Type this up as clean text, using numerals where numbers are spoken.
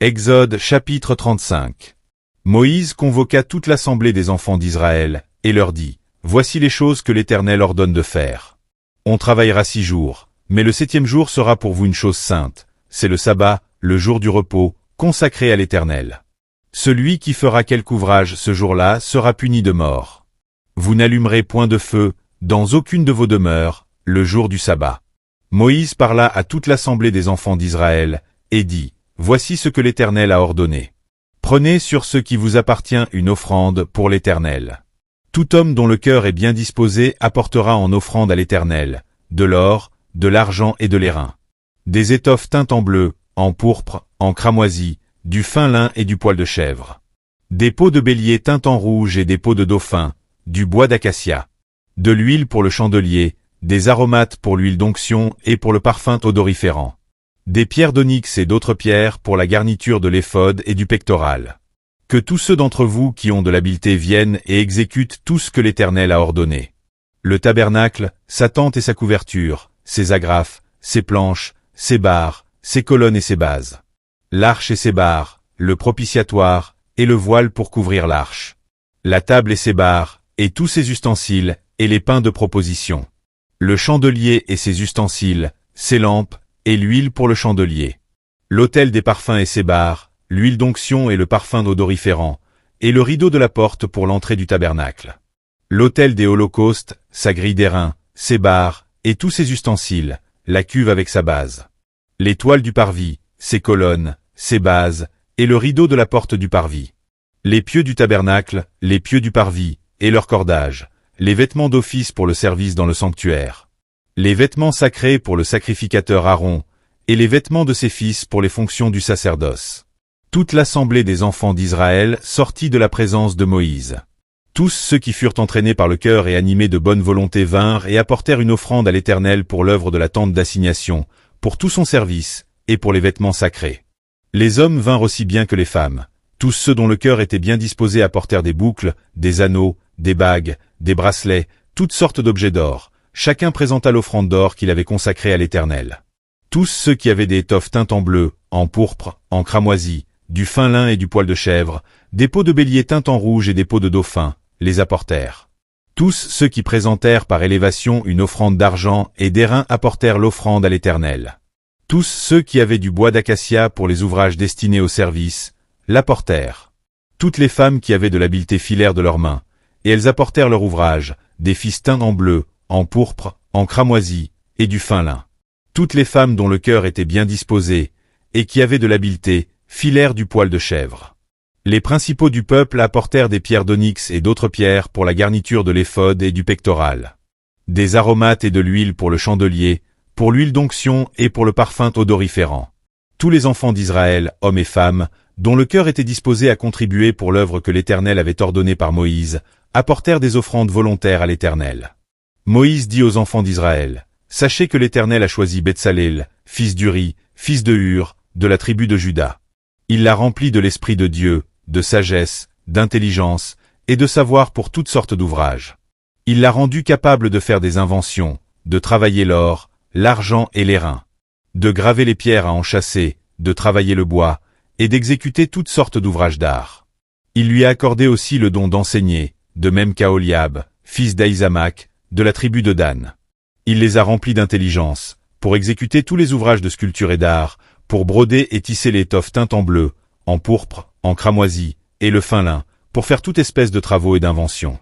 Exode chapitre 35. Moïse convoqua toute l'assemblée des enfants d'Israël, et leur dit, « Voici les choses que l'Éternel ordonne de faire. On travaillera 6 jours, mais le 7e jour sera pour vous une chose sainte, c'est le sabbat, le jour du repos, consacré à l'Éternel. Celui qui fera quelque ouvrage ce jour-là sera puni de mort. Vous n'allumerez point de feu, dans aucune de vos demeures, le jour du sabbat. » Moïse parla à toute l'assemblée des enfants d'Israël, et dit, « Voici ce que l'Éternel a ordonné. Prenez sur ce qui vous appartient une offrande pour l'Éternel. Tout homme dont le cœur est bien disposé apportera en offrande à l'Éternel, de l'or, de l'argent et de l'airain. Des étoffes teintes en bleu, en pourpre, en cramoisi, du fin lin et du poil de chèvre. Des peaux de bélier teintes en rouge et des peaux de dauphin, du bois d'acacia. De l'huile pour le chandelier, des aromates pour l'huile d'onction et pour le parfum odoriférant. Des pierres d'onyx et d'autres pierres pour la garniture de l'éphod et du pectoral. Que tous ceux d'entre vous qui ont de l'habileté viennent et exécutent tout ce que l'Éternel a ordonné. Le tabernacle, sa tente et sa couverture, ses agrafes, ses planches, ses barres, ses colonnes et ses bases. L'arche et ses barres, le propitiatoire, et le voile pour couvrir l'arche. La table et ses barres, et tous ses ustensiles, et les pains de proposition. Le chandelier et ses ustensiles, ses lampes, et l'huile pour le chandelier. L'autel des parfums et ses barres, l'huile d'onction et le parfum odoriférant, et le rideau de la porte pour l'entrée du tabernacle. L'autel des holocaustes, sa grille d'airain, ses barres, et tous ses ustensiles, la cuve avec sa base. Les toiles du parvis, ses colonnes, ses bases, et le rideau de la porte du parvis. Les pieux du tabernacle, les pieux du parvis, et leur cordage, les vêtements d'office pour le service dans le sanctuaire. Les vêtements sacrés pour le sacrificateur Aaron, et les vêtements de ses fils pour les fonctions du sacerdoce. Toute l'assemblée des enfants d'Israël sortit de la présence de Moïse. Tous ceux qui furent entraînés par le cœur et animés de bonne volonté vinrent et apportèrent une offrande à l'Éternel pour l'œuvre de la tente d'assignation, pour tout son service, et pour les vêtements sacrés. Les hommes vinrent aussi bien que les femmes. Tous ceux dont le cœur était bien disposé apportèrent des boucles, des anneaux, des bagues, des bracelets, toutes sortes d'objets d'or. Chacun présenta l'offrande d'or qu'il avait consacrée à l'Éternel. Tous ceux qui avaient des étoffes teintes en bleu, en pourpre, en cramoisi, du fin lin et du poil de chèvre, des peaux de bélier teintes en rouge et des peaux de dauphin, les apportèrent. Tous ceux qui présentèrent par élévation une offrande d'argent et d'airain apportèrent l'offrande à l'Éternel. Tous ceux qui avaient du bois d'acacia pour les ouvrages destinés au service, l'apportèrent. Toutes les femmes qui avaient de l'habileté filèrent de leurs mains, et elles apportèrent leur ouvrage, des fils teints en bleu, en pourpre, en cramoisi, et du fin lin. Toutes les femmes dont le cœur était bien disposé, et qui avaient de l'habileté, filèrent du poil de chèvre. Les principaux du peuple apportèrent des pierres d'onyx et d'autres pierres pour la garniture de l'éphod et du pectoral. Des aromates et de l'huile pour le chandelier, pour l'huile d'onction et pour le parfum odoriférant. Tous les enfants d'Israël, hommes et femmes, dont le cœur était disposé à contribuer pour l'œuvre que l'Éternel avait ordonnée par Moïse, apportèrent des offrandes volontaires à l'Éternel. Moïse dit aux enfants d'Israël, « Sachez que l'Éternel a choisi Betsalel, fils d'Uri, fils de Hur, de la tribu de Juda. Il l'a rempli de l'Esprit de Dieu, de sagesse, d'intelligence, et de savoir pour toutes sortes d'ouvrages. Il l'a rendu capable de faire des inventions, de travailler l'or, l'argent et l'airain, de graver les pierres à enchâsser, de travailler le bois, et d'exécuter toutes sortes d'ouvrages d'art. Il lui a accordé aussi le don d'enseigner, de même qu'Aholiab, fils d'Ahisamach, de la tribu de Dan. Il les a remplis d'intelligence, pour exécuter tous les ouvrages de sculpture et d'art, pour broder et tisser l'étoffe teinte en bleu, en pourpre, en cramoisi, et le fin lin, pour faire toute espèce de travaux et d'inventions.